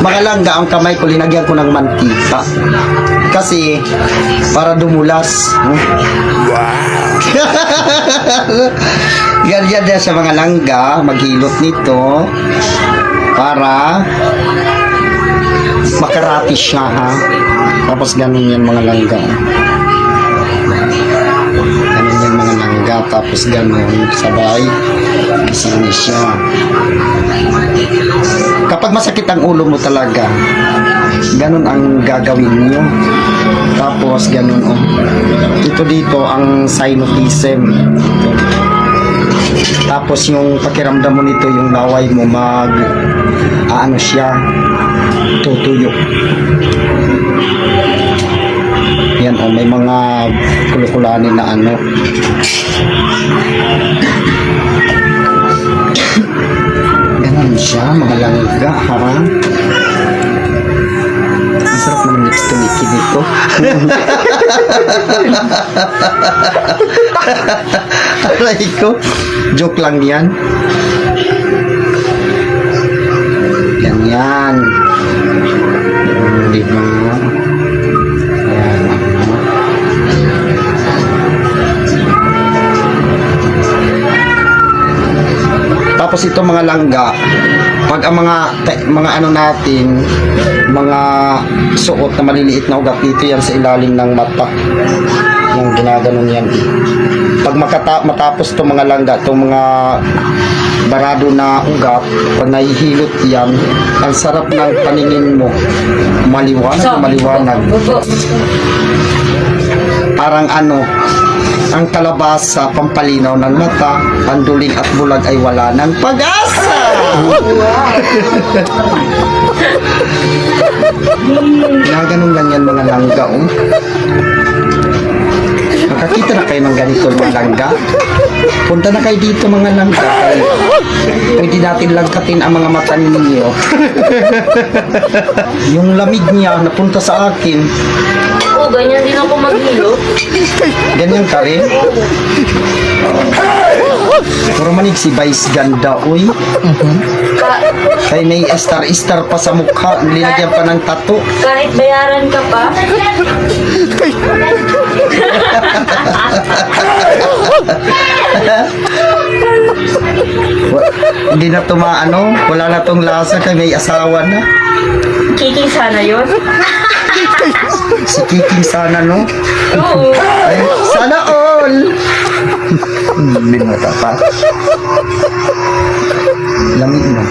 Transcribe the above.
Mga langga, ang kamay ko, linagyan ko ng mantika. Kasi, para dumulas. Ganyan din sa mga langga, maghilot nito para makarati siya, ha. Tapos ganun yan mga langga. Ganun yan mga langga. Tapos ganun, sabay. Isang siya. Kapag masakit ang ulo mo talaga, ganun ang gagawin nyo. Tapos ganun, oh. Ito dito ang synotism. Tapos yung pakiramdam mo nito, yung laway mo ano siya, tutuyo. Yan, oh, may mga kulukulanin na ano. Ganun siya, mga langga, ha? Ang sarap naman next to Mickey dito. Aray ko, joke lang yan. Ganyan. Diba? Yan. Tapos ito mga langga, pag ang mga ano natin, mga suot na maliliit na ugat dito yan sa ilalim ng mata. Yung ginaganon yan. Pag matapos itong mga langga, itong mga barado na ugat, pag nahihilot yan, ang sarap ng paningin mo. Maliwanag. Parang ano, ang kalabasa, pampalinaw ng mata, ang duling at bulag ay wala ng pag-asa. Ganun lang yan mga langga, oh. Nakakita na kayo ng ganito mga langga? Punta na kayo dito mga langga. Pwede natin langkatin ang mga mata ninyo. Yung lamig niya napunta sa akin. Oo, ganyan din ako maghilo. Ganyan ka rin? Puro manig si Vice ganda, uy. Kaya may star pa sa mukha, nilagyan pa ng tattoo. Kahit bayaran ka pa. Hindi na tumaano, wala na tong lasa kaya may asawa na. Kiking sana yun. Si Kiking sana, no? Oo. Ay, sana all! Hindi mo pa. Lamig mo.